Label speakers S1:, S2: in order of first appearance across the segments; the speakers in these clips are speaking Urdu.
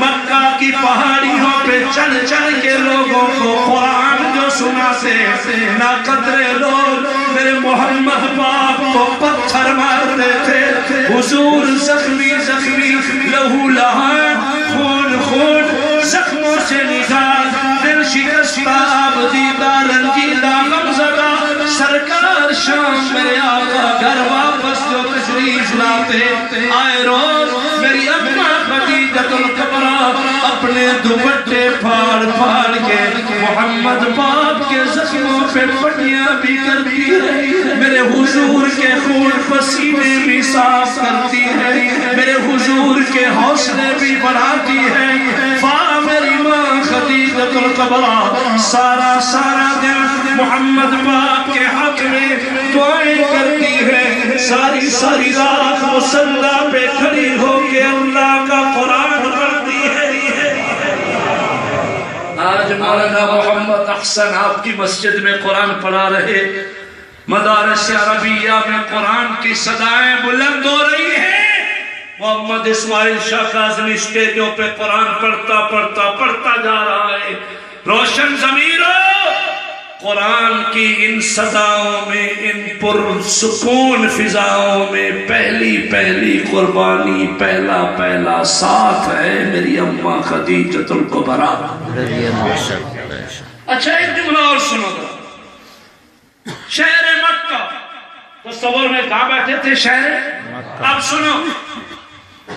S1: مکہ کی پہاڑیوں پہ چڑھ چڑھ کے لوگوں کو قرآن جو سناتے نہ قدرے لوگ میرے محمد پاک کو پتھر مارتے تھے. حضور زخمی زخمی لہو لہان خون خون زخموں سے نگاہ دل شکستہ آبدیدہ رنجیدہ غمزدہ سرکار شام میرے آقا گھر واپس جو تشریف لاتے آئے روز میری اماں خدیجۃ الکبریٰ اپنے دوپٹے پھاڑ پھاڑ کے محمد پاک کے زخموں پہ پٹیاں بھی کرتی ہے, میرے حضور کے خون پسینے بھی صاف کرتی ہے, میرے حضور کے حوصلے بھی بڑھاتی ہے. میری ماں خدیجۃ الکبریٰ سارا دن محمد پاک کے حق میں دعائیں کرتی ہے, ساری رات مصلی پہ کھڑی ہو کے اللہ کا قرآن پڑھتی ہے. آج مولانا محمد احسن آپ کی مسجد میں قرآن پڑھا رہے, مدارس عربیہ میں قرآن کی صدائیں بلند ہو رہی ہیں. محمد اسماعیل شاہ کاظمی اسٹیجوں پہ قرآن پڑھتا جا رہا ہے. روشن ضمیروں, قرآن کی ان صداؤں میں, ان پرسکون فضاؤں میں پہلی قربانی, پہلا ساتھ ہے میری اماں خدیجۃ الکبریٰ. اچھا ایک جملہ اور سنو گا. شہر مکہ, تصور میں کہاں بیٹھے تھے شہر مکہ. اب سنو,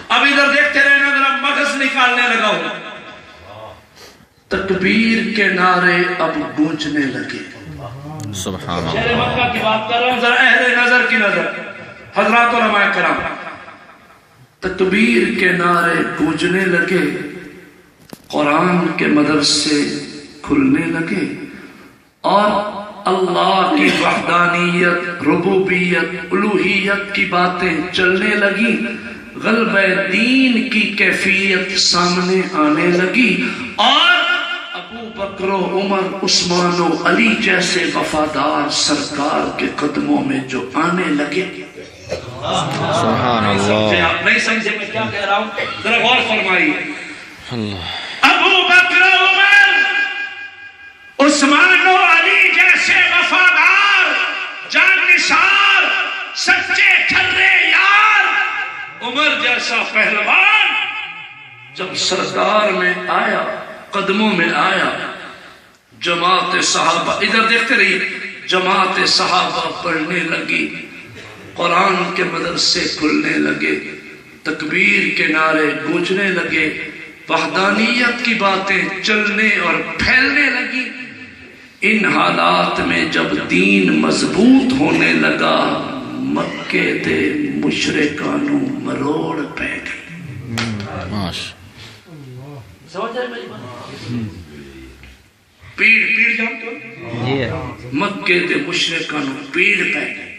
S1: اب ادھر دیکھتے رہنا, ذرا مغز نکالنے لگا ہوں. تکبیر کے نعرے اب گونجنے لگے. سبحان اللہ. شہر مکہ کی بات کر رہا ہوں, ذرا اہل نظر کی نظر, حضرات علماء کرام. تکبیر کے نعرے گونجنے لگے, قرآن کے مدرسے کھلنے لگے, اور اللہ کی وحدانیت, ربوبیت, الوہیت کی باتیں چلنے لگی. غلبہ دین کی کیفیت سامنے آنے لگی, اور ابو بکر و عمر, عثمان و علی جیسے وفادار سرکار کے قدموں میں جو آنے لگے. سبحان اللہ. آپ نہیں سمجھے میں کیا کہہ رہا ہوں, ذرا غور فرمائیے. ابو بکر و عمر, عثمان و علی جیسے وفادار جاننثار سچے کھرے یار, عمر جیسا پہلوان جب سردار میں آیا, قدموں میں آیا, جماعت صحابہ, ادھر دیکھتے رہیے, جماعت صحابہ پڑھنے لگی, قرآن کے مدرسے کھلنے لگے, تکبیر کے نعرے گونجنے لگے, وحدانیت کی باتیں چلنے اور پھیلنے لگی. ان حالات میں جب دین مضبوط ہونے لگا, مکے دے مشرکانوں مروڑ پہ گئی. سمجھ آئے میری بات؟ پیڑ جانتے ہو, مکے دے مشرکانوں پیڑ پہ گئی.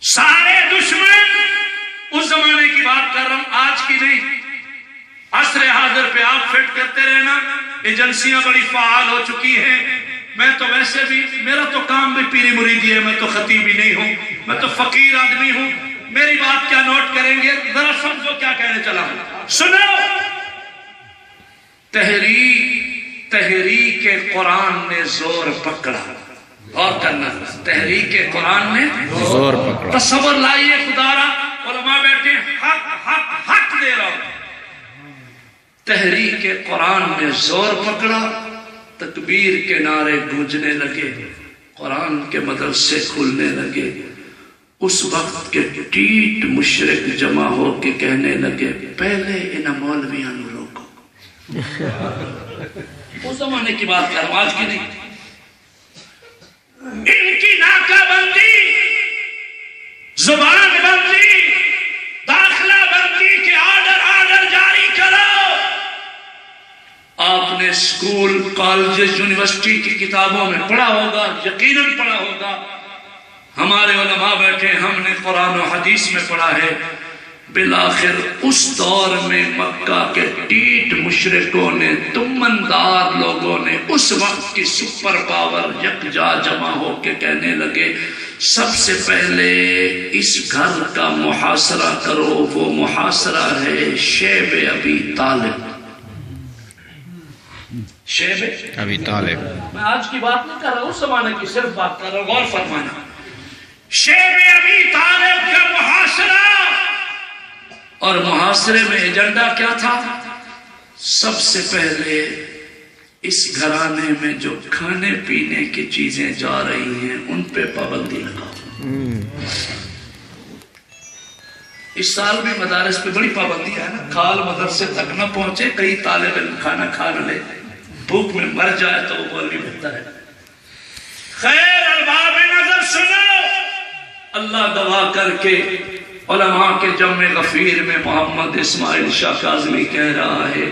S1: سارے دشمن, اس زمانے کی بات کر رہا ہوں, آج کی نہیں. عصر حاضر پہ آپ فٹ کرتے رہنا, ایجنسیاں بڑی فعال ہو چکی ہیں. میں تو ویسے بھی, میرا تو کام بھی پیری مریدی ہے, میں تو خطیب ہی نہیں ہوں, میں تو فقیر آدمی ہوں. میری بات کیا نوٹ کریں گے, ذرا سمجھو کیا کہنے چلا ہوں. سنو, تحریک قرآن نے زور پکڑا. اور کرنا, تحریک قرآن نے زور پکڑا. تصور لائیے خدا را, علماء بیٹھے, حق دے رہا ہوں. تحریک قرآن نے زور پکڑا, تکبیر کے نعرے گونجنے لگے, قرآن کے مدرسے کھلنے لگے. اس وقت کے ٹیٹ مشرک جمع ہو کے کہنے لگے, پہلے ان مولویاں نو روکو. اس زمانے کی بات کر رہا ہوں, آج کی نہیں. ان کی ناکہ بندی, زبان بندی, داخلہ بندی کے آرڈر جاری کرو. آپ نے اسکول, کالجز, یونیورسٹی کی کتابوں میں پڑھا ہوگا, یقیناً پڑھا ہوگا. ہمارے علماء بیٹھے, ہم نے قرآن و حدیث میں پڑھا ہے. بالآخر اس دور میں مکہ کے ٹیٹ مشرکوں نے, تمندار لوگوں نے, اس وقت کی سپر پاور یکجا جمع ہو کے کہنے لگے, سب سے پہلے اس گھر کا محاصرہ کرو، وہ محاصرہ ہے شیب ابی طالب۔ شیب ابی طالب، میں آج کی بات نہیں کر رہا ہوں، اس زمانے کی صرف بات کر رہا ہوں، غور فرمانا۔ شیب ابی طالب کا محاصرہ، اور محاصرے میں ایجنڈا کیا تھا؟ سب سے پہلے اس گھرانے میں جو کھانے پینے کی چیزیں جا رہی ہیں ان پہ پابندی لگاؤ۔ اس سال بھی مدارس پہ بڑی پابندی ہے نا، کھال مدرسے تک نہ پہنچے، کئی طالب علم کھانا کھا نہ لے، بھوک میں مر جائے تو وہ مولوی بنتا ہے۔ خیر ارباب نظر سنو، اللہ گواہ کر کے علماء کے جمع غفیر میں محمد اسماعیل شاہ کاظمی کہہ رہا ہے،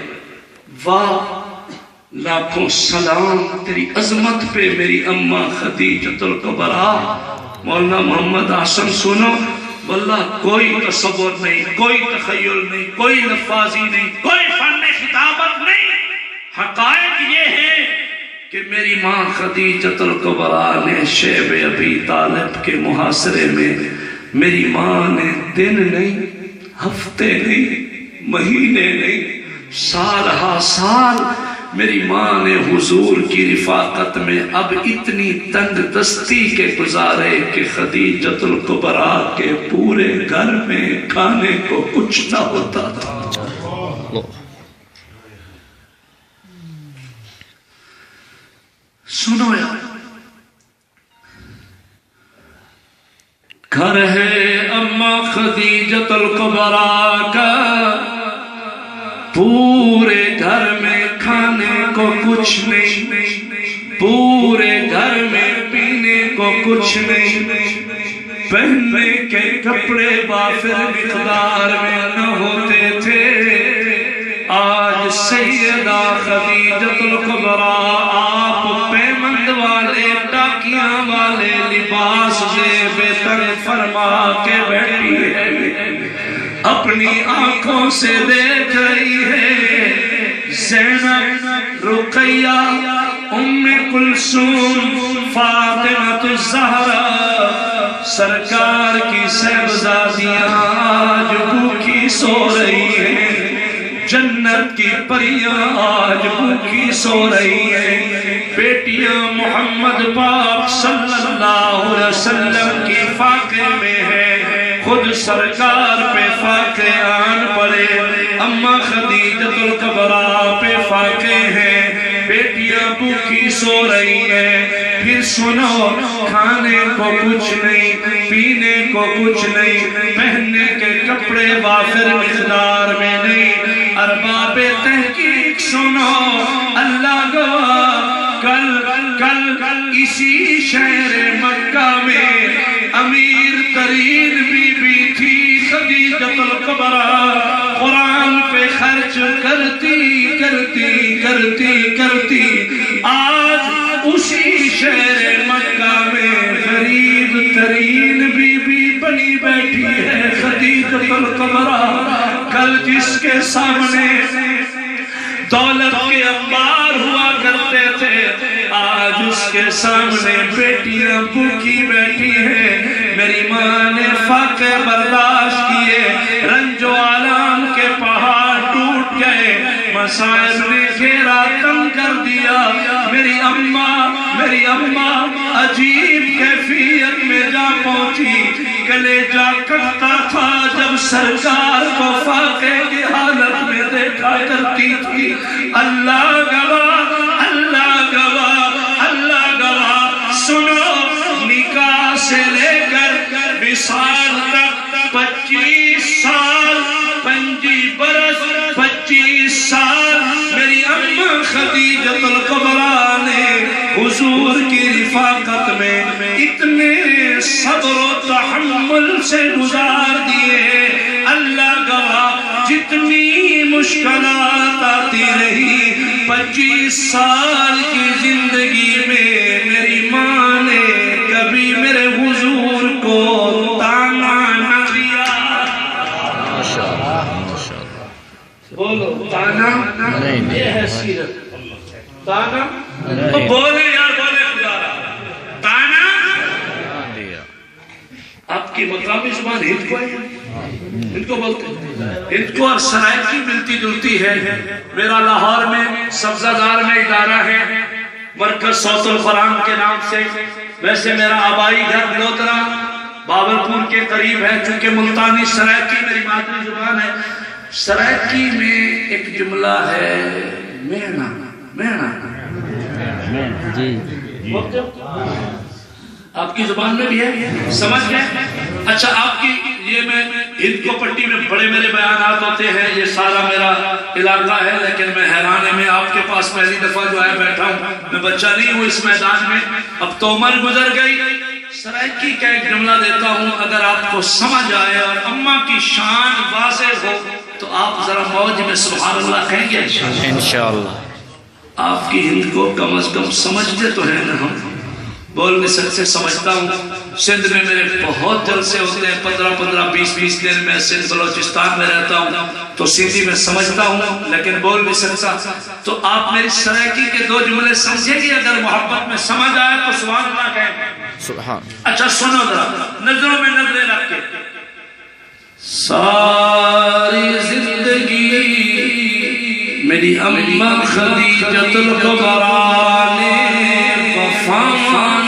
S1: واہ لاکھوں سلام تیری عظمت پہ میری اماں خدیجۃ الکبریٰ۔ مولانا محمد حسن سنو، واللہ کوئی تصور نہیں، کوئی تخیل نہیں، کوئی لفاظی نہیں، کوئی فن خطابت نہیں، حقائق یہ ہے کہ میری ماں خدیجۃ الکبریٰ نے شیب ابی طالب کے محاصرے میں میری ماں نے دن نہیں، ہفتے نہیں، مہینے نہیں، سال ہا سال میری ماں نے حضور کی رفاقت میں اب اتنی تنگ دستی کے گزارے کہ خدیجۃ الکبریٰ کے پورے گھر میں کھانے کو کچھ نہ ہوتا تھا۔ سنو یار، گھر ہے اماں خدیجۃ الکبریٰ کا، پورے گھر میں کھانے کو کچھ نہیں، پورے گھر میں پینے کو کچھ نہیں، پہننے کے کپڑے وافر مقدار میں نہ ہوتے تھے۔ آج سیدہ خدیجۃ الکبریٰ آپ پیمند والے ٹاکیاں والے لباس زیب تن فرما کے بیٹھی ہے، اپنی آنکھوں سے دیکھ رہی ہے زینب، رقیہ، ام کلثوم، فاطمہ الزہرا، سرکار کی صاحبزادیاں آج بھوکی سو رہی ہیں، جنت کی پریاں آج بھوکی سو رہی ہیں، بیٹیاں محمد پاک صلی اللہ علیہ وسلم کی فاقے میں ہے، خود سرکار پہ فاقے آن پڑے، اماں خدیجۃ الکبریٰ پہ فاقے ہیں، بیٹیاں بھوکی سو رہی ہیں۔ پھر سنو، کھانے کو کچھ نہیں، پینے کو کچھ نہیں، پہننے کے کپڑے وافر مقدار میں نہیں۔ ارباب تحقیق سنو، اللہ گواہ، کل اسی شہر مکہ میں امیر ترین بی بی تھی خدیجۃ الکبریٰ، قرآن پہ خرچ کرتی آج اسی شہر مکہ میں غریب ترین بی بی بنی بیٹھی ہے خدیجۃ الکبریٰ۔ کل جس کے سامنے دولت کے انبار ہوا کرتے تھے، آج اس کے سامنے بیٹیاں بھوکی بیٹھی ہیں۔ میری ماں نے فاقے برداشت کیے، رنج و آلام کے پہاڑ ٹوٹ گئے، مصائب نے گھیرا تنگ کر دیا۔ میری اماں عجیب کیفیت میں جا پہنچی، کلیجہ کٹتا تھا جب سرکار کو فاقے کی حالت میں دیکھا کرتی تھی۔ اللہ گواہ، اللہ گواہ، اللہ گواہ، سنو، نکاح سے لے کر وصال تک 25 سال، 25 برس، 25 سال میری اماں خدیجۃ الکبریٰ نے حضور کی رفاقت میں اتنے صبر و تحمل سے گزار دیے۔ اللہ گواہ، جتنی مشکلات آتی رہی، 25 سال کی زندگی میں میری ماں نے کبھی میرے حضور کو تانا نہ دیا۔ بولو تانا نہیں، یہ ہے سیرت۔ تانا بولے یار، بولے خدا، تانا کی مقامی زبان ہند کو ہے، ہند کو بولتے ہیں، ہند کو اور سرائکی ملتی جلتی ہے۔ میرا لاہور میں سبزہ دار میں ادارہ ہے مرکز صوت القرآن کے نام سے، ویسے میرا آبائی گھر بلوترا باولپور کے قریب ہے، چونکہ ملتانی سرائکی میری مادری زبان ہے۔ سرائکی میں ایک جملہ ہے مینا، مینا جی آپ کی زبان میں بھی ہے، سمجھ گئے؟ اچھا آپ کی یہ میں ہند کو پٹی میں بڑے میرے بیانات ہوتے ہیں، یہ سارا میرا علاقہ ہے، لیکن میں حیران ہے، میں آپ کے پاس پہلی دفعہ جو آیا بیٹھا ہوں، میں بچہ نہیں ہوں اس میدان میں، اب تو عمر گزر گئی۔ سرائکی کا ایک جملہ دیتا ہوں، اگر آپ کو سمجھ آئے اور اماں کی شان واضح ہو تو آپ ذرا موج میں سبحان اللہ کہیں گے انشاءاللہ۔ آپ کی ہند کو کم از کم سمجھتے تو ہے نا؟ ہم بول نہیں سکتے، سمجھتا ہوں۔ سندھ میں میرے بہت جلسے ہوتے ہیں، 15 20 دن میں سندھ بلوچستان میں رہتا ہوں تو سندھی میں سمجھتا ہوں لیکن بول نہیں سکتا۔ تو آپ میری سرائکی کے 2 جملے سمجھیں گے، اگر محبت میں سمجھ آئے تو سبحان اللہ کہیں۔ اچھا سنو ذرا، نظروں میں نظریں رکھ کے۔ ساری زندگی میری اماں خدیجۃ الکبریٰ نے وفا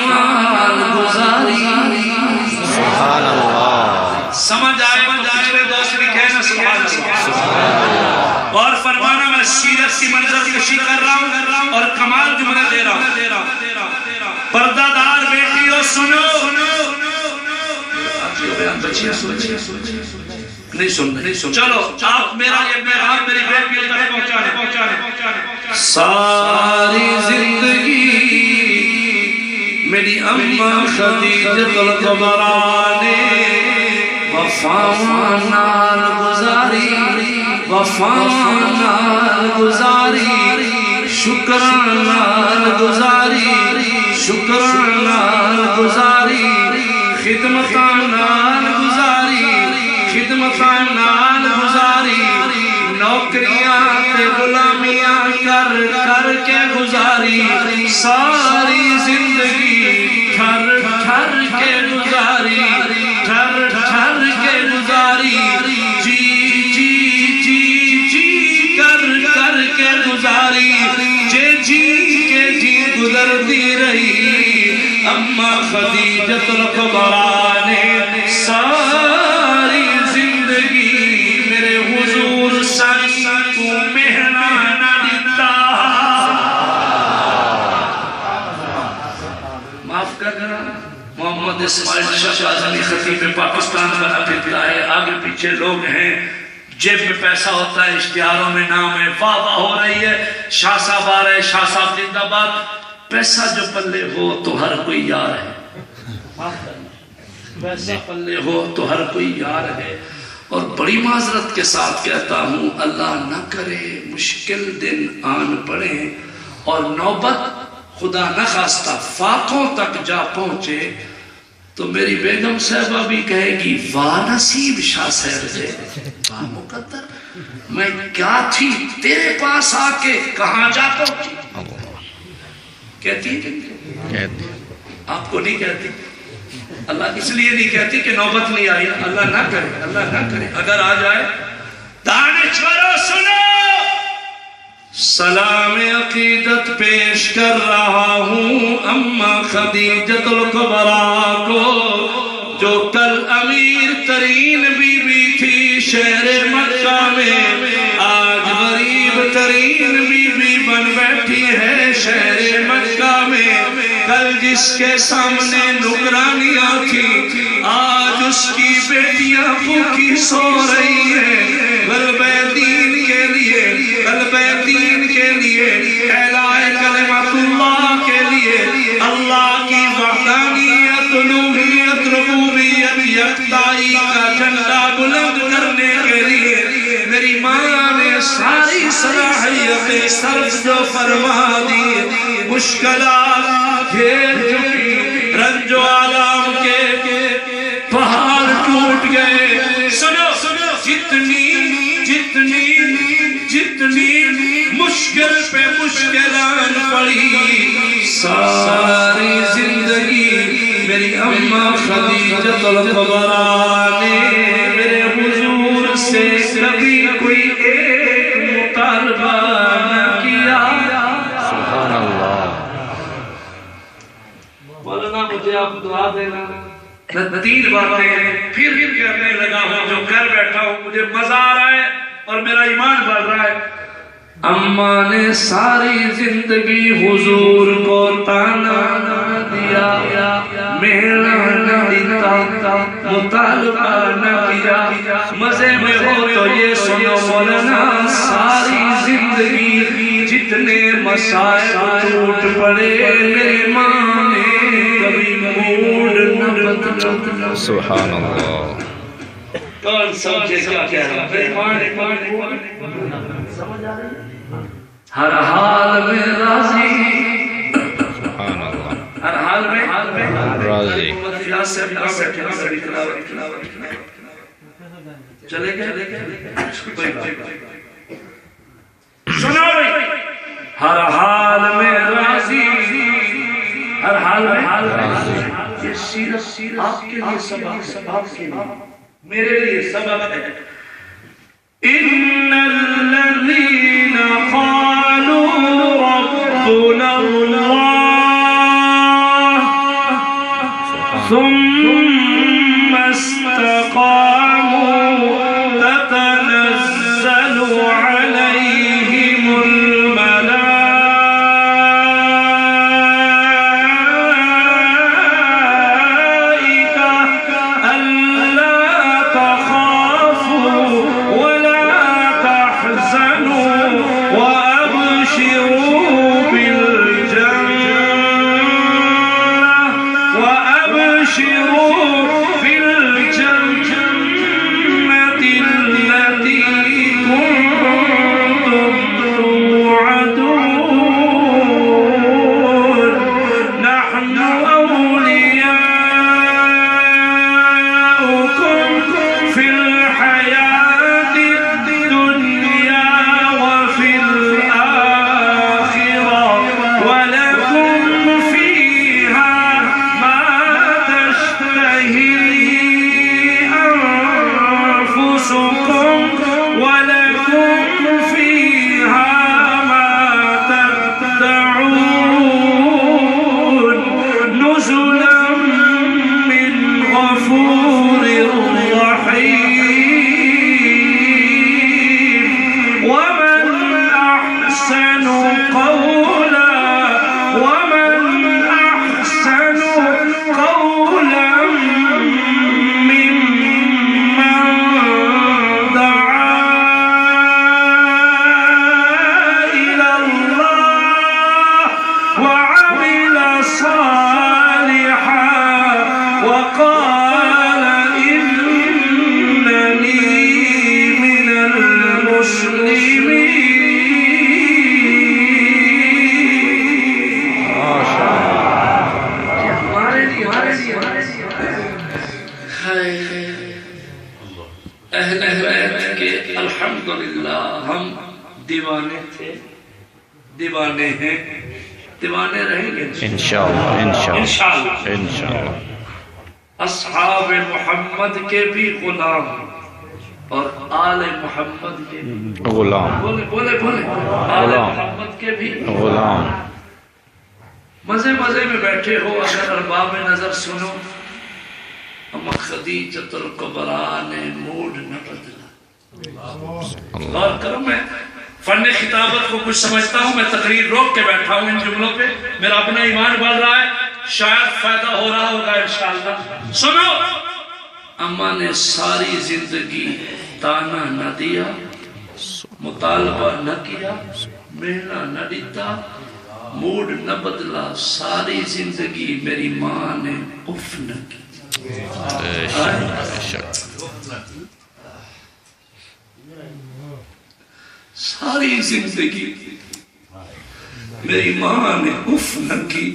S1: نال گزاری۔ سبحان اللہ۔ سمجھ آئے میرے دوست بھی کہنا سبحان اللہ۔ اور فرمانا میں سیرت کی منظر کشی کر رہا ہوں اور کمال جملہ دے رہا ہوں۔ پردہ دار بیٹیوں سنو، نہیں سن، چلو آپ میرا یہ پیغام میری بیٹیوں تک پہنچانے۔ ساری زندگی میری اماں خدیجۃ الکبریٰ نے وفا نال گزاری، وفا نال گزاری، شکر نال گزاری، شکر نال گزاری، خدمتان نال گزاری، خدمتان نال گزاری، نوکریاں تے غلامیاں کر کر کے گزاری، ساری زندگی ٹھر ٹھر کے گزاری، ٹھر ٹھر کے گزاری، جی جی جی جی کر کر کے گزاری، جی کے جی گزرتی رہی اماں خدیجۃ الکبریٰ نے ساری زندگی میرے حضور ساری کو مہنا نہ دیتا۔ معاف کرنا، محمد اسماعیل شاہ اعظمی خطیب پاکستان بنا پھرتا ہے، آگے پیچھے لوگ ہیں، جیب میں پیسہ ہوتا ہے، اشتہاروں میں نام ہے، واہ واہ ہو رہی ہے، شاہ صاحب آ رہے، شاہ صاحب زندہ باد۔ پیسہ جو پلے ہو تو ہر کوئی یار ہے، معاف کرنا، پیسہ پلے ہو تو ہر کوئی یار ہے۔ اور بڑی معذرت کے ساتھ کہتا ہوں، اللہ نہ کرے مشکل دن آن پڑے اور نوبت خدا نہ خواستہ فاقوں تک جا پہنچے تو میری بیگم صاحبہ بھی کہے گی واہ نصیب شاہ صاحب سے، واہ مقدر میں کیا تھی تیرے پاس آ کے کہاں جا پہنچی۔ کہتی ہے آپ کو نہیں کہتی، اللہ اس لیے نہیں کہتی کہ نوبت نہیں آئی، اللہ نہ کرے، اللہ نہ کرے، اگر آ جائے۔ دانشورو سنو، سلام عقیدت پیش کر رہا ہوں اماں خدیجۃ الکبریٰ کو، جو کل امیر ترین بی بی تھی شہر مکہ میں، آج غریب ترین بی بی بن بیٹھی ہے شہر مکہ میں۔ کل جس کے سامنے نگرانیاں تھی آج اس کی بیٹیاں بھوکی سو رہی ہیں، غلبہ دین کے لیے، غلبہ دین کے لیے، اعلاء کلمت اللہ کے لیے، اللہ کی وحدانیت، الوہیت، ربوبیت، یکتائی کا جھنڈا بلند کرنے کے لیے میری ماں نے ساری صلاحیتیں صرف جو فرما دی، مشکلات گھیر چکی، رنج و آلام کے پہاڑ ٹوٹ گئے۔ سنو جتنی جتنی مشکل پہ مشکلان پڑی ساری زندگی میری اماں خدیجۃ الکبریٰ نے میرے حضور سے کبھی کوئی ایک مطالبہ نہ کیا.
S2: سبحان اللہ.
S1: مولانا مجھے آپ دعا دینا. میں 3 باتیں پھر کہنے لگا ہوں جو گھر بیٹھا ہوں مجھے مزہ آ رہا ہے اور میرا ایمان بڑھ رہا ہے. اماں نے ساری زندگی حضور کو تانا نہ دیا، محنہ نہ دیتا، مطالبہ نہ کیا. مزے میں ہو تو یہ سنو مولانا ساری زندگی جتنے مسائل ٹوٹ پڑے میری ماں نے کبھی موڈ نہ بدلا.
S2: سبحان اللہ.
S1: کون سمجھے کیا کہہ رہا ہے؟ ہر حال میں راضی،
S2: سبحان اللہ.
S1: ہر حال میں
S2: راضی.
S1: چلے گئے سنو ہر حال میں راضی، ہر حال میں راضی. یہ سیرت آپ کے لیے سبق، آپ کے لیے میرے لیے سبق ہے. ان الذين قالوا ربنا الله ثم استقاموا تتنزل عليهم الحمدللہ ہم دیوانے تھے، دیوانے ہیں، دیوانے رہیں گے
S2: انشاءاللہ انشاءاللہ انشاءاللہ.
S1: اصحاب محمد کے بھی غلام اور آل محمد کے بھی
S2: غلام.
S1: بولے بولے بولے آل محمد کے بھی
S2: غلام.
S1: مزے مزے میں بیٹھے ہو اگر ارباب نظر سنو، اما خدیجۃ الکبریٰ نے موڈ نہ بدلا. غور کرو، میں فن خطابت کو کچھ سمجھتا ہوں، میں تقریر روک کے بیٹھا ہوں ان جملوں پہ، میرا اپنا ایمان بڑھ رہا ہے، شاید فائدہ ہو رہا ہوگا انشاءاللہ. سنو، اماں نے ساری زندگی تانا نہ دیا، مطالبہ نہ کیا، محنہ نہ دیتا، موڈ نہ بدلا. ساری زندگی میری ماں نے اف نہ کی. ساری زندگی میری ماں نے اف نہ کی.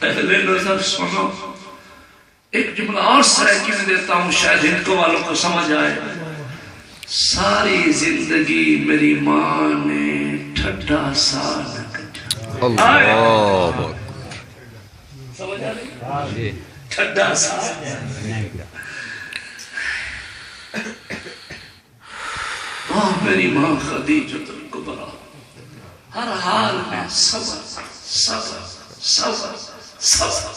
S1: اہل نظر سنو، ایک جملہ اور سرائکی میں دیتا ہوں، شاید ہندکو والوں کو سمجھ آئے. ساری زندگی میری ماں نے ٹھڈا سا نہ کٹا.
S2: اللہ اکبر.
S1: سمجھ آ رہی؟ ٹھڈا سا. میری ماں خدیجۃ الکبریٰ ہر حال میں صبر صبر صبر صبر.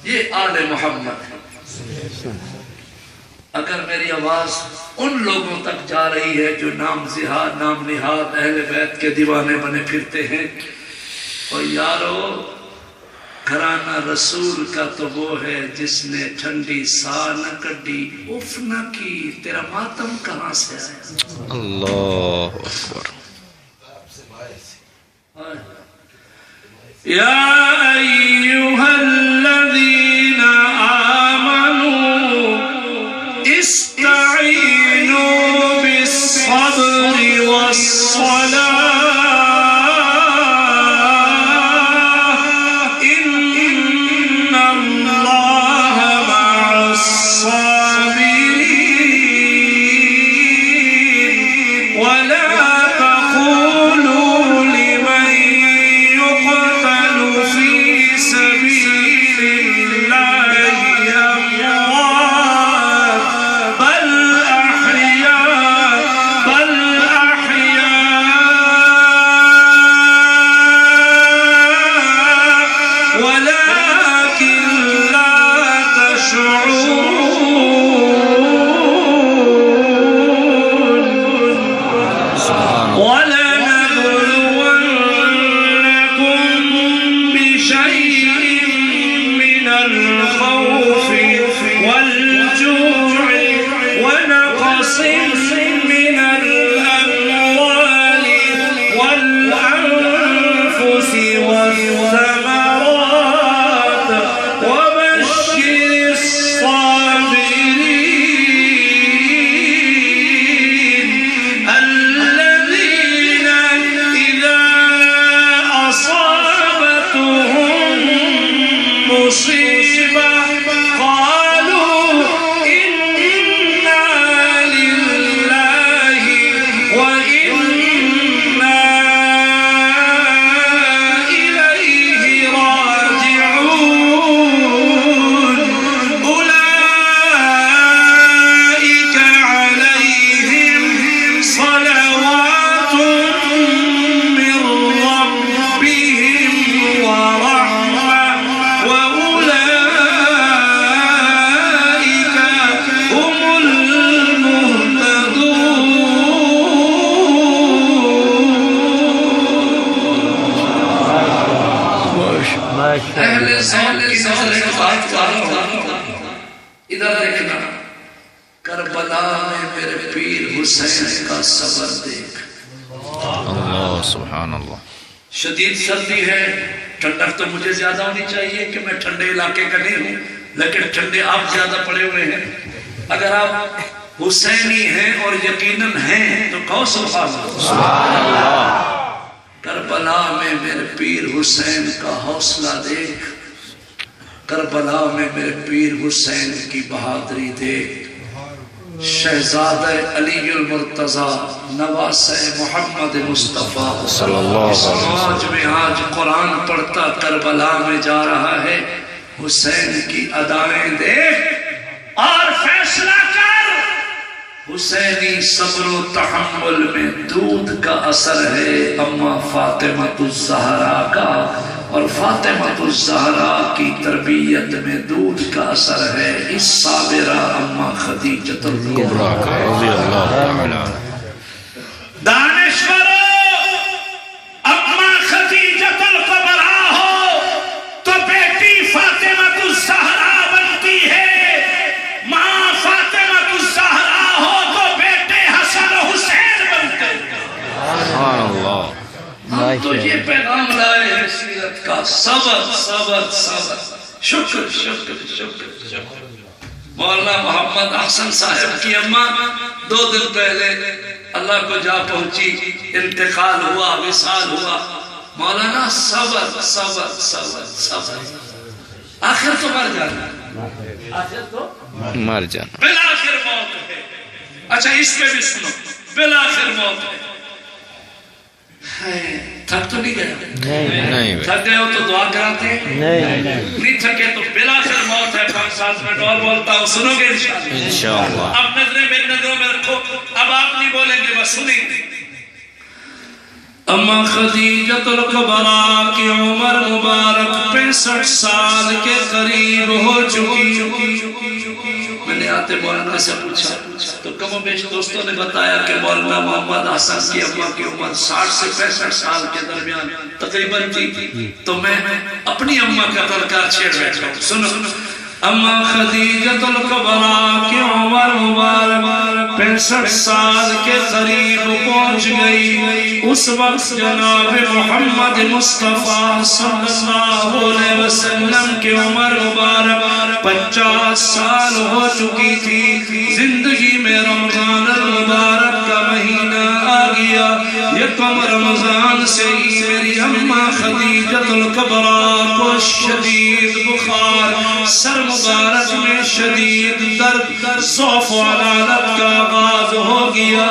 S1: یہ آل محمد ہے. اگر میری آواز ان لوگوں تک جا رہی ہے جو نام نہاد اہل بیت کے دیوانے بنے پھرتے ہیں، اور یارو گھرانہ رسول کا تو وہ ہے جس نے ٹھنڈی سا نہ کڈی، اف نہ کی. تیرا ماتم کہاں سے آیا؟
S2: اللہ اکبر.
S1: یا ایھا الذین آمنوا استعینوا بالصبر والصلاة ان اللہ مع الصابرین ولا تقولوا لمن يقتل في سبيل الله أموات بل أحياء ولكن لا تشعرون. ولنبلونكم بشيء من الخوف والجوع ونقص من الأموال والأنفس والثمرات وبشر الصابرين الذين إذا أصابتهم مصيبة قالوا إنا لله وإنا إليه راجعون. أولئك عليهم صلوات من ربهم ورحمة وأولئك هم المهتدون. اہل ذوق کی نظر ایک بات کرتا ہوں. ادھر دیکھنا، کربلا میں میرے پیر حسین کا صبر دیکھ.
S2: اللہ سبحان اللہ.
S1: شدید سردی ہے، ٹھنڈک تو مجھے زیادہ ہونی چاہیے کہ میں ٹھنڈے علاقے کا نہیں ہوں، لیکن ٹھنڈے آپ زیادہ پڑے ہوئے ہیں. اگر آپ حسینی ہیں اور یقیناً ہیں تو کہو سبحان اللہ. کربلا میں میرے پیر حسین کا حوصلہ دیکھ، کربلا میں میرے پیر حسین کی بہادری دیکھ. شہزادہ علی المرتضیٰ نواسہ محمد مصطفیٰ
S2: صلی اللہ علیہ وسلم
S1: سماج میں آج قرآن پڑھتا کربلا میں جا رہا ہے. حسین کی ادائیں دیکھ اور فیصلہ کر. حسینی صبر و تحمل میں دودھ کا اثر ہے اما فاطمۃ الزہرا کا، اور فاطمۃ الزہرا کی تربیت میں دودھ کا اثر ہے اس صابرہ اما خدیجۃ الکبریٰ کا
S2: رضی اللہ تعالی.
S1: دانشورو، اما خدیجۃ الکبریٰ ہو تو بیٹی فاطمۃ الزہرا بنتی ہے، ماں فاطمۃ الزہرا ہو تو بیٹے حسن و حسین بنتے ہیں.
S2: سبحان اللہ.
S1: ہم تو یہ پیغام لائے ہیں سیرت کا، صبر صبر صبر. شکر شکر شکر شکر. مولانا محمد احسن صاحب کی اماں 2 دن پہلے اللہ کو جا پہنچی، انتقال ہوا، وصال ہوا. مولانا صبر صبر صبر صبر. آخر تو مر جانا، آخر تو
S2: مر جانا.
S1: بالآخر موت ہے. اچھا اس پہ بھی سنو، بالآخر موت ہے۔ تھک تو نہیں گیا؟
S2: نہیں
S1: تھک گئے ہو تو دعا کراتے ہیں؟ نہیں تھکے تو بالآخر موت ہے۔ 5-7 منٹ اور بولتا ہوں، سنو گے انشاءاللہ؟
S2: انشاءاللہ۔
S1: اب نظریں میری نظروں میں رکھو، اب آپ نہیں بولیں گے، بس سنیں گے۔ اما خدیجۃ الکبریٰ کی عمر مبارک 65 سال کے قریب ہو چکی۔ میں نے آتے مولانا سے پوچھا تو کم و بیش دوستوں نے بتایا کہ مولانا محمد حسن کی اماں کی عمر 60 سے 65 سال کے درمیان تقریباً تھی۔ تو میں اپنی اماں کا تذکرہ چھیڑ بیٹھا ہوں، سنو۔ اما خدیجۃ الکبریٰ کی عمر مبارک 65 سال کے قریب پہنچ گئی۔ اس وقت جناب محمد مصطفیٰ صلی اللہ علیہ وسلم کی عمر مبارک 50 سال ہو چکی تھی۔ زندگی میں رمضان المبارک کا مہینہ آ گیا۔ یکم رمضان سے ہی میری اماں خدیجۃ الکبریٰ کو شدید بخار، سر مبارک میں شدید درد، ضعف و علالت کا آغاز ہو گیا۔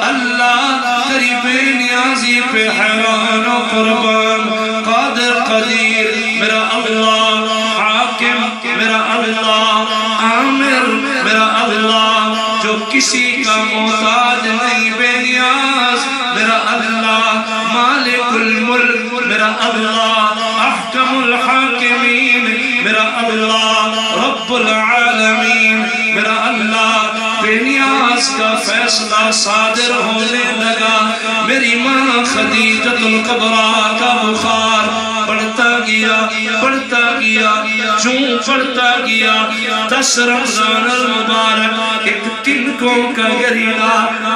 S1: اللہ قریب نیازی پہ حیران و قربان، قادر قدیر میرا اللہ، حاکم میرا اللہ، عامر میرا اللہ، جو کسی کا محتاج نہیں، بے نیاز میرا اللہ، مالک الملک میرا اللہ، احکم الحاکمین میرا اللہ، رب العالمین میرا اللہ، بے نیاز کا فیصلہ صادر ہونے لگا۔ میری ماں خدیجۃ الکبریٰ کا بخار بڑھتا گیا، بڑھتا گیا، چون بڑھتا گیا۔ 10 رمضان المبارک ایک تنکوں کا گریلا،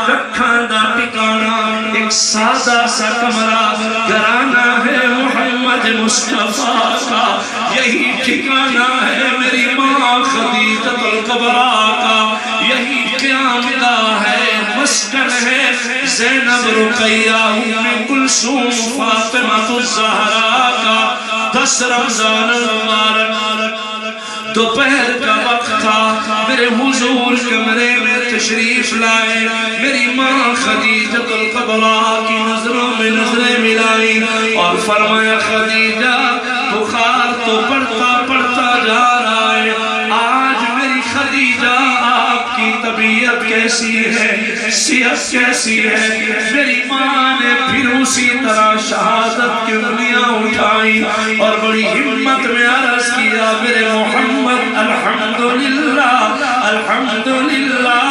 S1: رکھاندہ ٹکانا، ایک سادہ سا کمرہ، گھرانہ ہے محمد مصطفیٰ کا، یہی ٹھکانہ ہے میری ماں خدیجۃ الکبریٰ کا، یہی قیام گاہ ہے، مسکن ہے زینب رقیہ ام کلثوم فاطمہ الزہرا کا۔ 10 رمضان المبارک دوپہر کا وقت تھا، میرے حضور کمرے میں تشریف لائے۔ میری ماں خدیجۃ الکبریٰ کی نظروں میں نظریں ملائی اور فرمایا خدیجہ بخار تو بڑھتا بڑھتا جا رہا ہے، آج میری خدیجہ آپ کی طبیعت کیسی ہے، صحت کیسی ہے؟ میری ماں نے پھر اسی طرح شہادت کی انگلیاں اٹھائی اور بڑی ہمت میں عرض کیا میرے محمد الحمدللہ الحمدللہ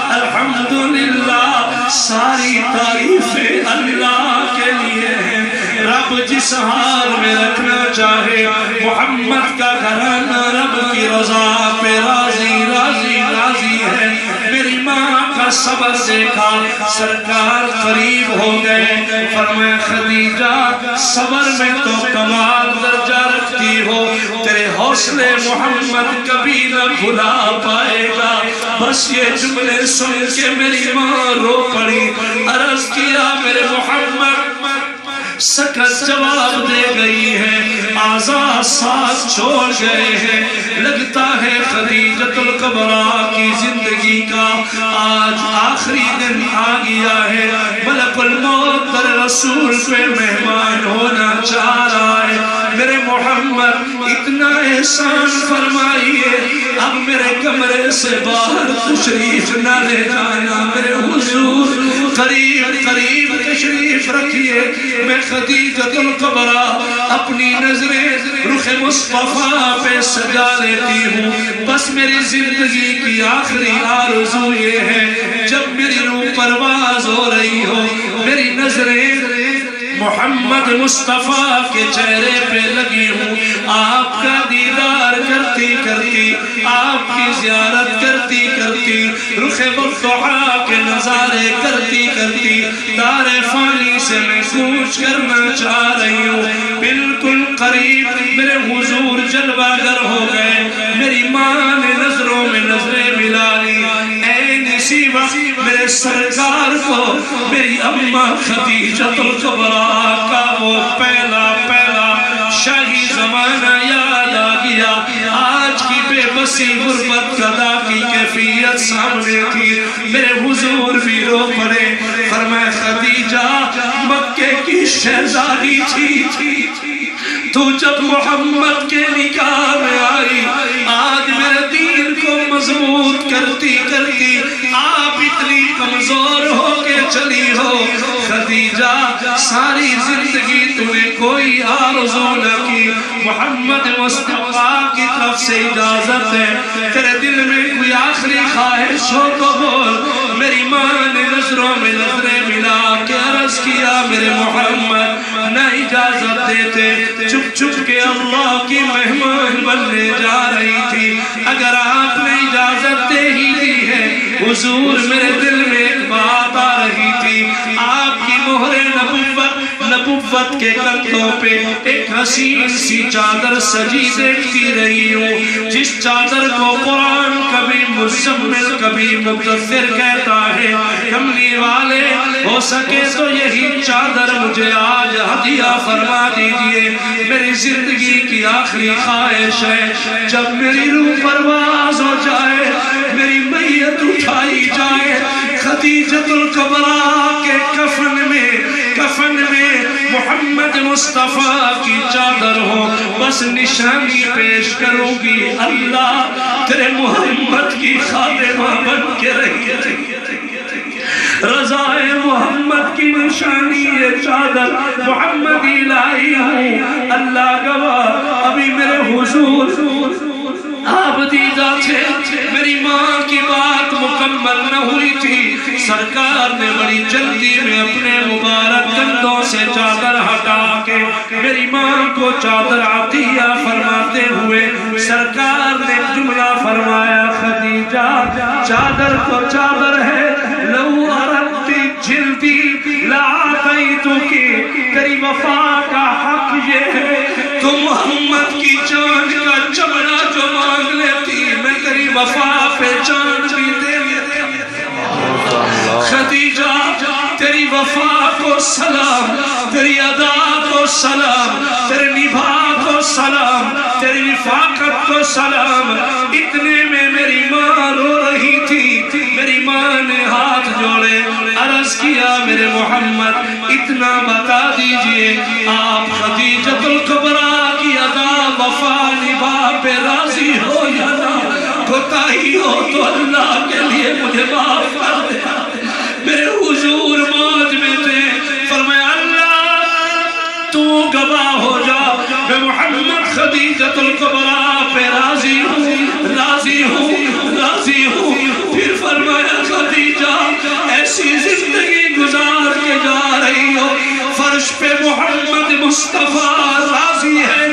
S1: الحمدللہ، ساری تعریفیں اللہ کے لیے ہیں۔ رب جس حال میں رکھنا چاہے، محمد کا گھرانہ رب کی رضا پہ راضی راضی راضی ہے۔ میری ماں کا صبر دیکھا، سرکار قریب ہو گئے، فرمایا خدیجہ صبر میں تو کمال درجہ رکھتی ہو، تیرے حوصلے محمد کبھی نہ بھلا پائے گا۔ بس یہ جملے سن کے میری ماں رو پڑی، عرض کیا میرے محمد، سکت جواب دے گئی ہے، آزاد ساتھ چھوڑ گئے ہیں۔ لگتا ہے خدیجۃ الکبریٰ کی زندگی کا آج آخری دن آ گیا ہے، ملک الموت در رسول پہ مہمان ہونا چاہ رہا ہے۔ میرے محمد اتنا احسان فرمائیے، اب میرے کمرے سے باہر تشریف نہ لے جانا، میرے حضور قریب قریب تشریف رکھیے۔ میں خدیجۃ الکبریٰ اپنی نظریں رخ مصطفیٰ پہ سجا لیتی ہوں، بس میری زندگی کی آخری آرزو یہ ہے، جب میری روح پرواز ہو رہی ہو، میری نظریں محمد مصطفیٰ کے چہرے پہ لگی ہوں، آپ کا دیدار کرتی کرتی، آپ کی زیارت کرتی کرتی، رخ والضحا کے نظارے کرتی کرتی، دار فانی سے میں کوچ کرنا چاہ رہی ہوں۔ بالکل قریب میرے حضور جلوہ گر ہو گئے، میری ماں نے نظروں میں نظریں ملا لی۔ این اسی وقت میرے سرکار کو میری اماں خدیجۃ الکبریٰ کا وہ پہلا شاہی زمانہ یاد آ گیا۔ آج کی بے وسیع غربت قضا کی کیفیت سامنے تھی، میرے حضور بھی رو پڑے، فرمایا خدیجہ مکے کی شہزادی تھی، تو جب محمد کے نکاح میں آئی، آج میرے دین کو مضبوط کرتی کرتی آپ اتنی کمزور ہو کے چلی ہو۔ خدیجہ ساری زندگی تمہیں کوئی آرزو نہ کی، محمد مصطفیٰ کی طرف سے اجازت ہے، تیرے دل میں کوئی آخری خواہش ہو تو بول۔ میری ماں نے نظروں میں نظریں ملا کے عرض کیا میرے محمد نہ اجازت دیتے، چپ چپ کے اللہ کی مہمان بننے جا رہی تھی، اگر آپ نے اجازت دے ہی دی ہے۔ حضور میرے دل میں ایک بات آ رہی تھی، آپ کی مہر نبوت کے کندھوں پہ ایک حسین سی چادر سجی دیکھتی رہی ہوں، جس چادر کو قرآن کبھی مزمل کبھی مدثر کہتا ہے۔ کملی والے ہو سکے تو یہی چادر مجھے آج ہدیہ فرما دیجئے، میری زندگی کی آخری خواہش ہے، جب میری روح پرواز ہو جائے، میری میت اٹھائی جائے، خدیجۃ الکبریٰ کے کفن میں محمد مصطفیٰ کی چادر ہو، بس نشانی پیش کروں گی، اللہ تیرے محمد کی خادمہ بن کے رہی رضائے محمد کی نشانی یہ چادر محمدی لائی ہوں۔ اللہ گواہ ابھی میرے حضور آپ دیدہ تھے، میری ماں کی بات مکمل نہ ہوئی تھی، سرکار نے بڑی جلدی میں اپنے مبارک کندھوں سے چادر ہٹا کے میری ماں کو چادر عطیہ فرماتے ہوئے سرکار نے جملہ فرمایا، خدیجہ چادر تو چادر ہے، لو اردتی جلدی لآتیتکی، تیری وفا کا حق یہ ہے تو محمد کی جان کا چمڑا جو مانگ لیتی، میں تیری وفا پہ جان بھی دے لیتی۔ خدیجہ تیری وفا کو سلام، تیری ادا کو سلام، تیرے نبھا کو سلام، تیری رفاقت کو سلام۔ اتنے میں میری ماں رو رہی تھی، میری ماں نے ہاتھ جوڑے عرض کیا میرے محمد اتنا بتا دیجئے، آپ خدیجۃ الکبریٰ کی ادا وفا نبھا پہ راضی ہو یا نہ؟ کوتاہی ہو تو اللہ کے لیے مجھے معاف کر دے۔ میرے حضور موج میں تھے، فرمایا اللہ تو گواہ ہو جا، میں محمد خدیجۃ الکبریٰ پہ راضی ہوں، راضی ہوں، راضی ہوں۔ پھر فرمایا خدیجہ ایسی زندگی گزار کے جا رہی ہو، فرش پہ محمد مصطفیٰ راضی ہے،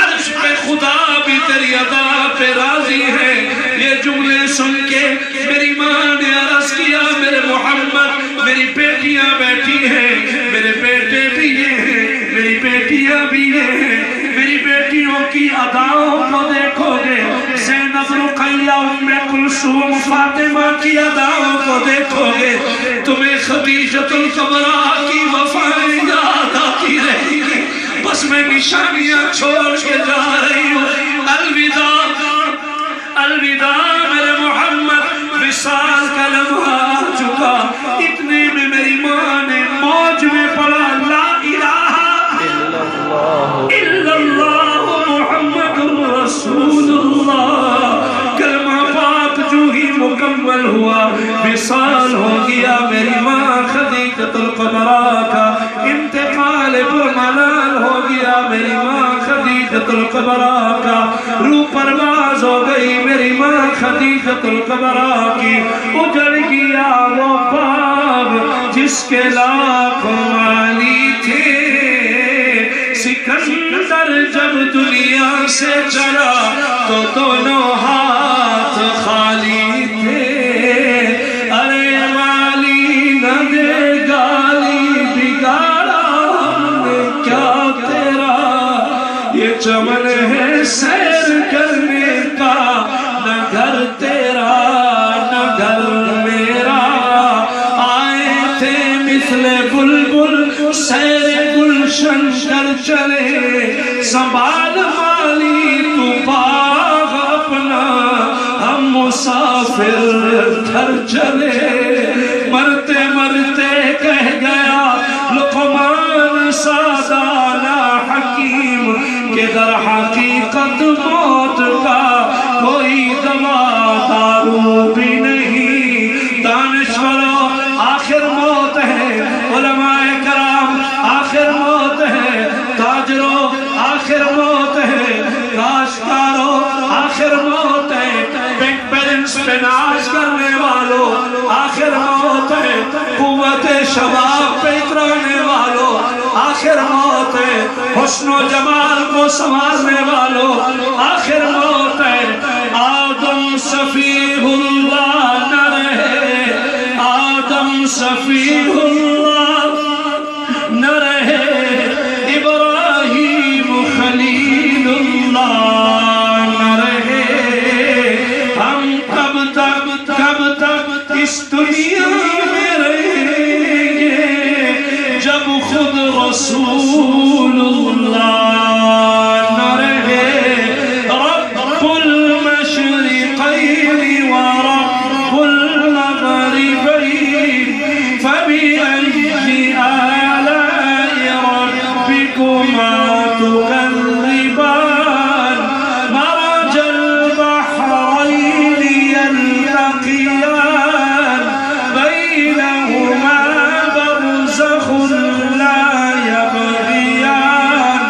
S1: عرش پہ خدا بھی تیری ادا پہ راضی ہے۔ یہ جملے سن کے میری ماں نے عرض کیا میرے محمد میری بیٹیاں بیٹھی ہیں، میرے بیٹے بھی یہ ہیں، میری بیٹیاں بھی یہ ہیں، میری بیٹیوں کی اداؤں کو دیکھو گے، زینب رقیہ ام کلثوم فاطمہ کی اداؤں کو دیکھو گے، تمہیں خدیجۃ الکبریٰ کی وفائیں یاد آتی رہی گی۔ بس میں نشانیاں چھوڑ کے جا رہی ہوں، الوداع الوداع میرے محمد، وصال کا لمحہ آ چکا۔ اتنے میں میری ماں نے موج میں پڑھا لا الہ الا اللہ محمد رسول اللہ، کلمہ پاک جو ہی مکمل ہوا، وصال ہو گیا۔ میری ماں خدیجۃ الکبریٰ کا انتقال برملال ہو گیا، میری ماں خدیجۃ الکبریٰ کا روح پرواز ہو گئی، میری ماں خدیجۃ الکبریٰ کی اجڑ گیا وہ باغ جس کے لاکھوں مالی تھے۔ سکندر جب دنیا سے چلا تو دونوں ہاتھ خالی تھے، ارے مالی نہ دے گالی بگاڑا ہم نے کیا تیرا، یہ چمن ہے سیر کرنے کا، نہ گھر تیرا نہ گھر میرا، آئے تھے مثل بلبل سیر گلشن کر چلے، سنبھال مالی تو باغ اپنا مسافر گھر چلے مرتے مرتے کہہ گیا لقمان سادانہ حکیم کہ در حقیقت موت کا کوئی دوا دارو بھی نہیں. دانشوروں آخر موت ہے، علماء کرام آخر موت ہے، تاجروں آخر موت ہے، کاشتکاروں آخر موت ہے، بینک بیلنس پہ ناز کرنے والوں آخر موت ہے، قوت شباب پہ اترانے والوں آخر موت ہے، حسن و جمال کو سنوارنے والوں آخر موت ہے. آدم صفیح اللہ نہ رہے، آدم صفیح اللہ نہ رہے، ابراہیم خلیل اللہ نہ رہے. ہم کب تک اس دنیا میں رہیں گے جب خود رسول اللہ نہ رہے. رب المشرقین ورب المغربین فبأي آلاء ربكما تكذبان. مرج البحرين يلتقيان بينهما برزخ لا يبغيان.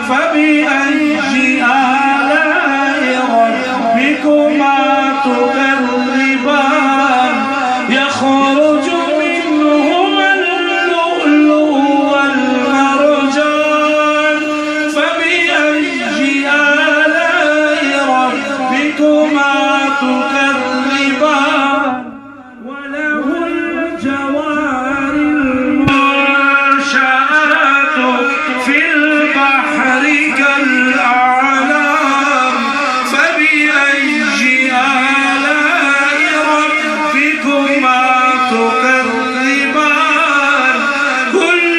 S1: فبأي آلاء ربكما تكذبان. يخرج منهما اللؤلؤ والمرجان. فبأي آلاء ربكما تكذبان. وله الجوار المنشآت في البحر كالأعلام. فبأي آلاء ربكما تكذبان. كل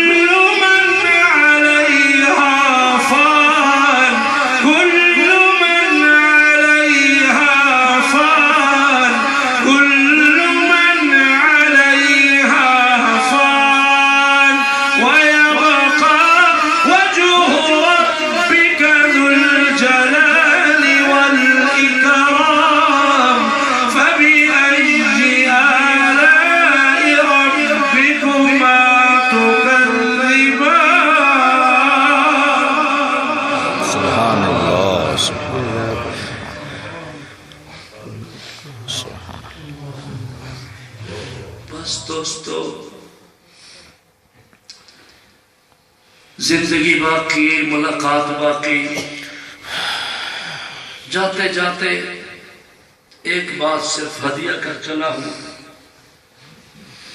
S1: من عليها فان، كل من عليها فان، كل من عليها فان. ويبقى وجه ربك ذو الجلال والإكرام. فبأي آلاء ربكما تكذبان.
S2: سبحان اللہ سبحان اللہ.
S1: بس دوستو، زندگی باقی، ملاقات باقی. جاتے جاتے ایک بات صرف ہدیہ کر چلا ہوں.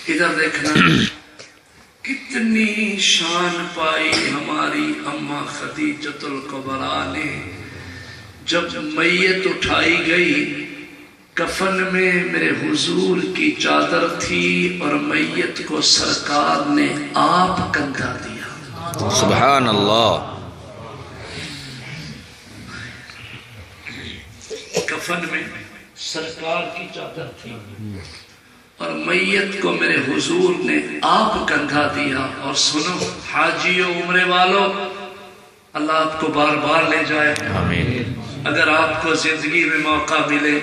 S1: ادھر دیکھنا کتنی شان پائی ہماری اماں خدیجۃ الکبریٰ نے. جب میت اٹھائی گئی، کفن میں میرے حضور کی چادر تھی اور میت کو سرکار نے آپ کندھا دیا.
S2: سبحان اللہ.
S1: کفن میں سرکار کی چادر تھی اور میت کو میرے حضور نے آپ کندھا دیا. اور سنو حاجیوں، عمرے والوں، اللہ آپ کو بار بار لے جائے.
S2: آمین.
S1: اگر آپ کو زندگی میں موقع ملے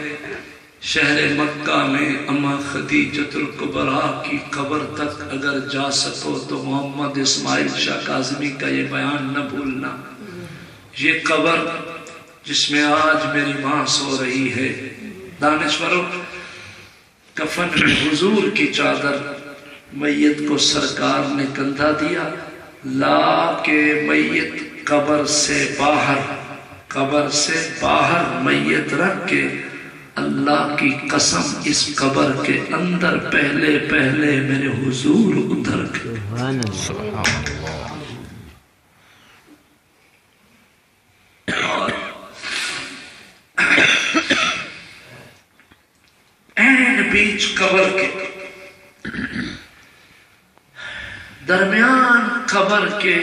S1: شہر مکہ میں اماں خدیجۃ الکبریٰ کی قبر تک اگر جا سکو تو محمد اسماعیل شاہ کاظمی کا یہ بیان نہ بھولنا. یہ قبر جس میں آج میری ماں سو رہی ہے، دانشوروں، کفن میں حضور کی چادر، میت کو سرکار نے کندھا دیا، لا کے میت قبر سے باہر میت رکھ کے، اللہ کی قسم اس قبر کے اندر پہلے میرے حضور اتر گئے.
S2: سبحان اللہ.
S1: اور این بیچ قبر کے درمیان قبر کے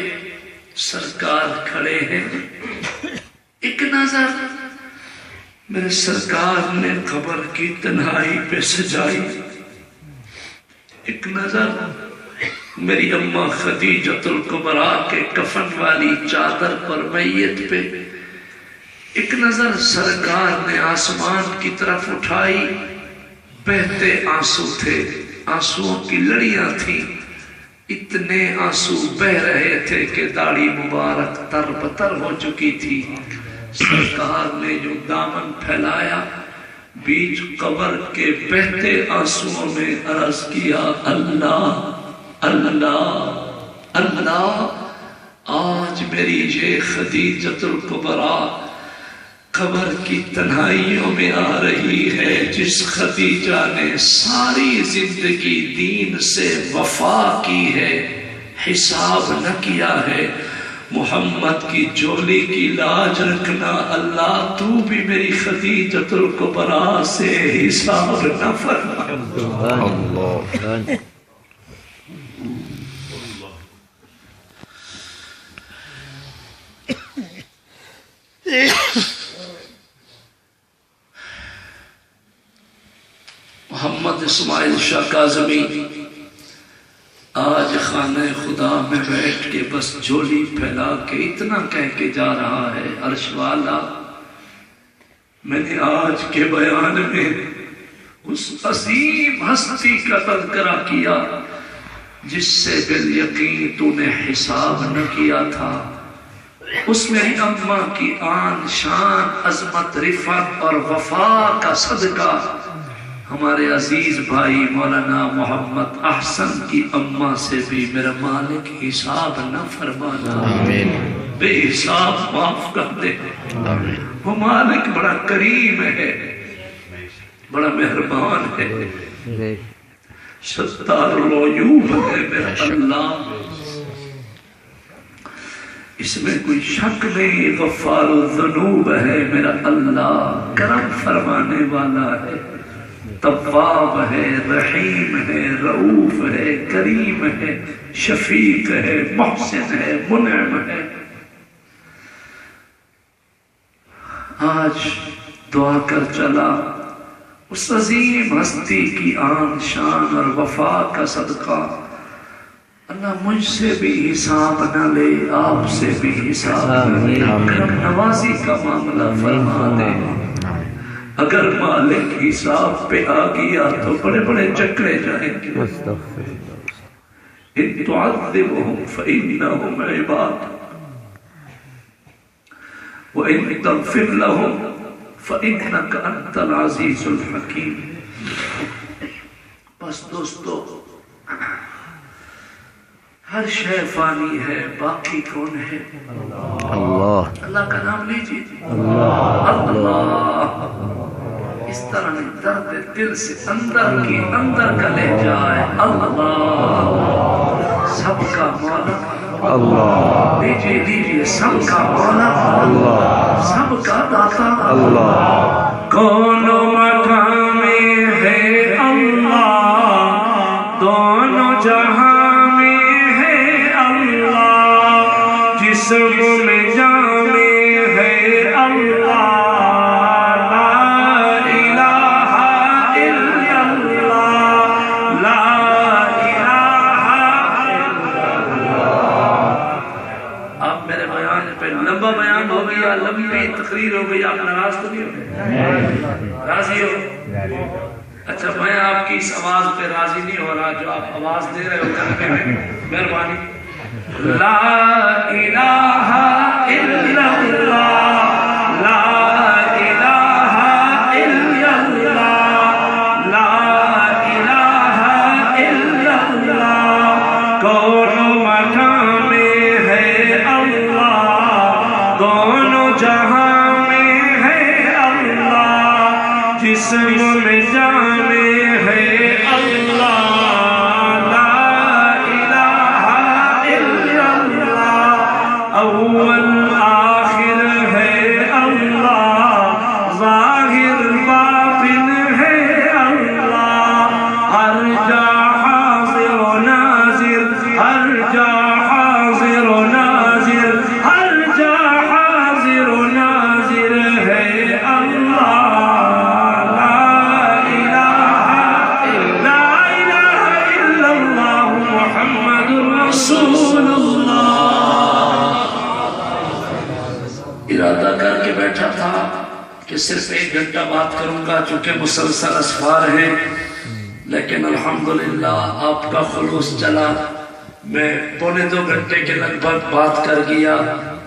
S1: سرکار کھڑے ہیں. ایک نظر میرے سرکار نے قبر کی تنہائی پہ سجائی. ایک نظر میری اماں خدیجۃ الکبریٰ کے کفن والی چادر پر میت پہ، ایک نظر سرکار نے آسمان کی طرف اٹھائی. بہتے آنسو تھے، آنسوؤں کی لڑیاں تھیں. اتنے آنسو بہ رہے تھے کہ داڑھی مبارک تر بتر ہو چکی تھی. سرکار نے جو دامن پھیلایا، بیچ قبر کے بہتے آنسوؤں میں عرض کیا، اللہ اللہ اللہ. آج میری یہ خدیجۃ الکبریٰ قبر کی تنہائیوں میں آ رہی ہے، جس خدیجہ نے ساری زندگی دین سے وفا کی ہے، حساب نہ کیا ہے. محمد کی جولی کی لاج رکھنا. اللہ تو بھی میری خدیجۃ الکبریٰ سے حساب نہ فرما.
S2: اللہ
S1: محمد اسماعیل شاہ کاظمی آج خانہ خدا میں بیٹھ کے بس جھولی پھیلا کے اتنا کہہ کے جا رہا ہے، عرش والا میں نے آج کے بیان میں اس عظیم ہستی کا تذکرہ کیا جس سے بالیقین تو نے حساب نہ کیا تھا. اس میری اماں کی آن شان عظمت رفعت اور وفا کا صدقہ ہمارے عزیز بھائی مولانا محمد احسن کی اماں سے بھی میرا مالک حساب نہ فرمانا.
S2: آمین.
S1: بے حساب معاف کر دے.
S2: آمین.
S1: وہ مالک بڑا کریم ہے، بڑا مہربان ہے، ستار العیوب ہے میرا اللہ. اس میں کوئی شک نہیں، غفار الذنوب ہے میرا اللہ، کرم فرمانے والا ہے، تواب ہے، رحیم ہے، رؤوف ہے، کریم ہے، شفیق ہے، محسن ہے، منعم ہے. آج دعا کر چلا اس عظیم ہستی کی آن شان اور وفا کا صدقہ. اللہ مجھ سے بھی حساب نہ لے، آپ سے بھی حساب نہ لے، کرم نوازی کا معاملہ فرما دے. اگر مالک حساب پہ آ گیا تو بڑے بڑے چکرے جائیں گے. ان تعذبهم فإنهم عباد وإن تغفر لهم فإنك أنت العزيز الحكيم. بس دوستو، ہر شے فانی ہے، باقی کون ہے؟
S2: اللہ.
S1: اللہ کا نام لیجیے. اللہ. اس طرح درد دل سے اندر کی اندر کا لے جائے. اللہ سب کا مولا.
S2: اللہ.
S1: لیجیے سب کا مولا.
S2: اللہ.
S1: سب کا داتا.
S2: اللہ.
S1: کون مقام میں ہے اللہ، دونوں جہاں میں ہے اللہ، جسم میں جامع ہے اللہ. لمبی تقریر ہو گئی، آپ ناراض تو نہیں ہو؟ راضی ہو؟ اچھا، میں آپ کی اس آواز پہ راضی نہیں ہو رہا جو آپ آواز دے رہے ہو کرنے میں. مہربانی. لا الہ الا اللہ، لا الہ الا اللہ، لا الہ الا اللہ. کون مقام میں ہے اللہ، دونوں جہاں میں ہے اللہ، جسم میں جامع ہے اللہ. لا الہ الا اللہ، اول آخر ہے اللہ، ظاہر باطن ہے اللہ، ہر جا حاضر و ناظر، ہر جا حاضر و ناظر، ہر جا حاضر و ناظر ہے اللہ. بیٹھا تھا کہ صرف 1 گھنٹہ بات کروں گا چونکہ مسلسل اسفار ہیں، لیکن الحمدللہ آپ کا خلوص چلا، میں 1.25 گھنٹے کے لگ بھگ بات کر گیا۔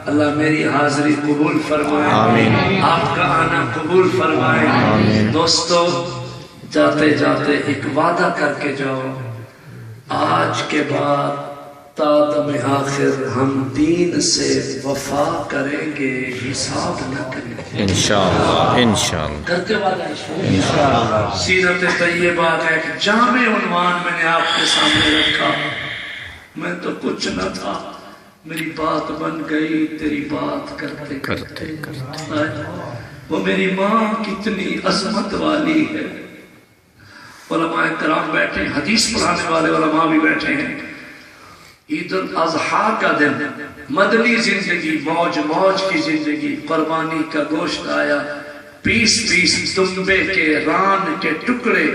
S1: اللہ میری حاضری قبول فرمائے، آپ کا آنا قبول فرمائے۔ دوستو جاتے جاتے ایک وعدہ کر کے جاؤ، آج کے بعد تا دم آخر ہم دین سے وفا کریں گے، حساب نہ کریں گے
S2: انشاءاللہ انشاءاللہ
S1: کرتے وعدہ انشاءاللہ۔ سیرت طیبہ کا ایک جامع عنوان میں نے آپ کے سامنے رکھا، میں تو کچھ نہ تھا، میری بات بن گئی تیری بات کرتے کرتے۔ وہ میری ماں کتنی عظمت والی ہے، علماء کرام بیٹھے ہیں، حدیث پڑھانے والے علماء بھی بیٹھے ہیں۔ عید الاضحیٰ کا دن، مدنی زندگی، موج موج کی زندگی، قربانی کا گوشت آیا، 20 دمبے کے ران کے ٹکڑے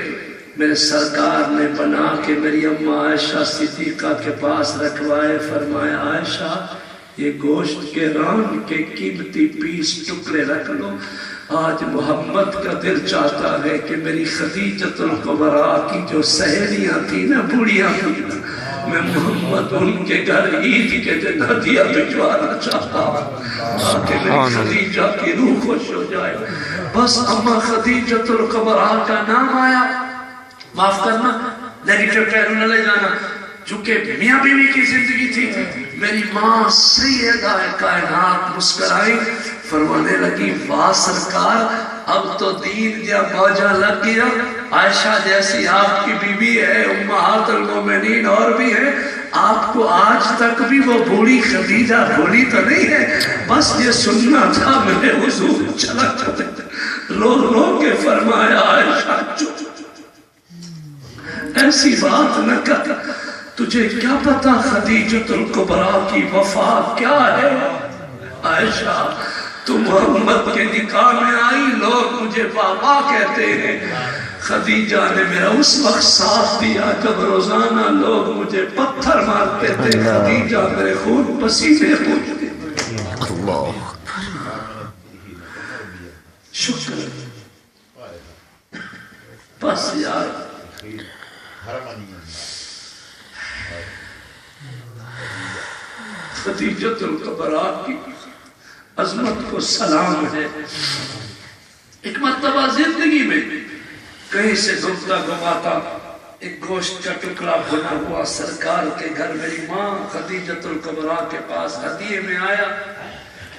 S1: میرے سرکار نے بنا کے میری اماں عائشہ صدیقہ کے پاس رکھوائے، فرمایا عائشہ یہ گوشت کے ران کے قیمتی 20 ٹکڑے رکھ لو، آج محمد کا دل چاہتا ہے کہ میری خدیجۃ الکبریٰ کی جو سہیلیاں تھی نا، بوڑھیاں تھی نا، میں محمد ان کے گھر عید کے دن ہدیہ بھجوانا چاہتا ہوں کہ میری خدیجہ کی روح خوش ہو جائے۔ بس اماں خدیجۃ الکبریٰ کا نام آیا، معاف کرنا نیگیٹو پہلو نہ لے جانا، چونکہ میاں بیوی کی زندگی تھی، میری ماں سیدہ کائنات مسکرائی، فرمانے لگی واہ سرکار اب تو دین دیا باجا لگ گیا، عائشہ جیسی آپ کی بیوی ہے، امہات المومنین اور بھی ہے، آپ کو آج تک بھی وہ بوڑھی خدیجہ بھولی تو نہیں ہے؟ بس یہ سننا تھا میرے حضور چلا چلے، رو رو کے فرمایا عائشہ چپ، ایسی بات نہ کر، تجھے کیا پتا خدیجۃ الکبریٰ کی وفا کیا ہے؟ عائشہ تو محمد کے نکاح میں آئی، لوگ مجھے بابا کہتے ہیں، خدیجہ نے میرا اس وقت ساتھ دیا جب روزانہ لوگ مجھے پتھر مارتے تھے، خدیجہ میرے خون پسینے پوچھتے تھے۔
S2: اللہ
S1: شکر بس یار خدیجۃ الکبریٰ کی عظمت کو سلام ہے۔ ایک مرتبہ زندگی میں کہیں سے گھومتا گھماتا ایک گوشت کا ٹکڑا بنا ہوا سرکار کے گھر میری ماں خدیجۃ الکبریٰ کے پاس ہدیے میں آیا۔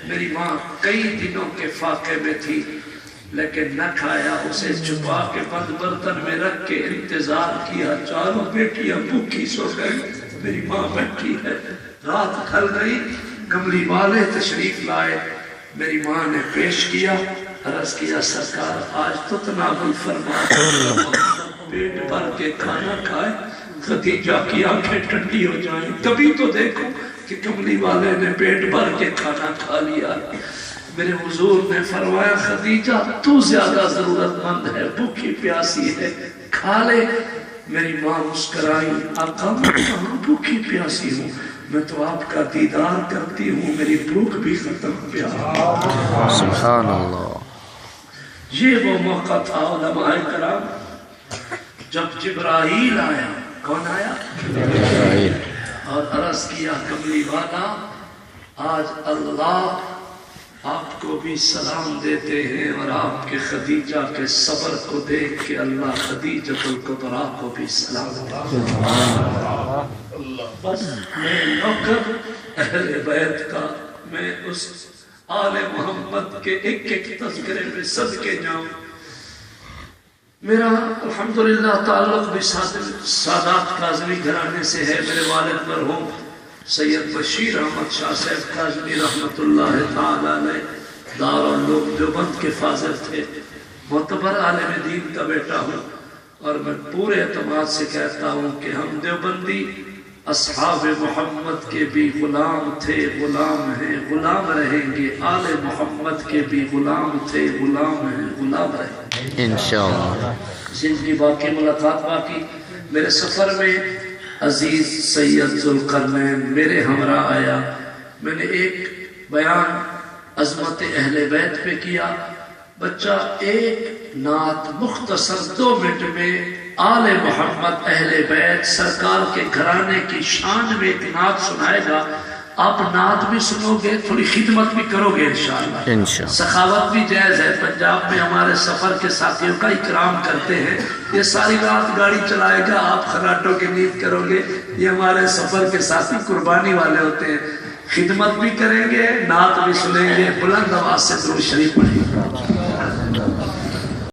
S1: میری ماں کئی دنوں کے فاقے میں تھی لیکن نہ کھایا، اسے چھپا کے بند برتن میں رکھ کے انتظار کیا، چاروں بیٹیاں بھوکی سو گئی، میری ماں بیٹھی ہے، رات ڈھل گئی، گملی والے تشریف لائے، میری ماں نے پیش کیا، عرض کیا سرکار آج تو تناول فرما، پیٹ بھر کے کھانا کھائے، خدیجہ کی آنکھیں ٹھنڈی ہو جائیں، کبھی تو دیکھو کہ کملی والے نے پیٹ بھر کے کھانا کھا لیا۔ میرے حضور نے فرمایا خدیجہ تو زیادہ ضرورت مند ہے، بھوکی پیاسی ہے، کھا لے۔ میری ماں مسکرائی، آقا میں کہاں بھوکی پیاسی ہوں، میں تو آپ کا دیدار کرتی ہوں، میری بھوک بھی ختم پیار۔
S2: سبحان اللہ۔
S1: یہ وہ موقع تھا علماء کرام جب جبرائیل آیا، کون آیا؟
S2: جبرائیل،
S1: اور عرض کیا کملی والا آج اللہ آپ کو بھی سلام دیتے ہیں، اور آپ کے خدیجہ کے صبر کو دیکھ کے اللہ خدیجۃ الکبریٰ کو بھی سلام دیتے ہیں۔ بس میں نوکر اہل بیت کا، میں اس آل محمد کے ایک ایک تذکرے میں صدقے جاؤں۔ میرا الحمدللہ تعلق بھی سادات کاظمی گھرانے سے ہے، میرے والد مرحوم سید بشیر احمد شاہ صاحب کاظمی رحمت اللہ تعالی علیہ دارالعلوم دیوبند کے فاضل تھے، معتبر عالم دین کا بیٹا ہوں، اور میں پورے اعتماد سے کہتا ہوں کہ ہم دیوبندی اصحاب محمد کے بھی غلام تھے، غلام ہیں، غلام رہیں گے، آل محمد کے بھی غلام تھے، غلام ہیں، غلام رہیں گے انشاءاللہ۔ زندگی باقی، ملاقات باقی۔ میرے سفر میں عزیز سید ذوالقرنین میرے ہمراہ آیا، میں نے ایک بیان عظمت اہل بیت پہ کیا. بچہ ایک نعت مختصر 2 منٹ میں آل محمد اہل بیت سرکار کے گھرانے کی شان میں ایک نعت سنائے گا. آپ نعت بھی سنو گے، تھوڑی خدمت بھی کرو گے انشاءاللہ. سخاوت بھی جائز ہے. پنجاب میں ہمارے سفر کے ساتھیوں کا اکرام کرتے ہیں. یہ ساری رات گاڑی چلائے گا، آپ خراٹوں کی نیند کرو گے. یہ ہمارے سفر کے ساتھی قربانی والے ہوتے ہیں. خدمت بھی کریں گے، نعت بھی سنیں گے. بلند آواز سے درود شریف پڑھیں گے.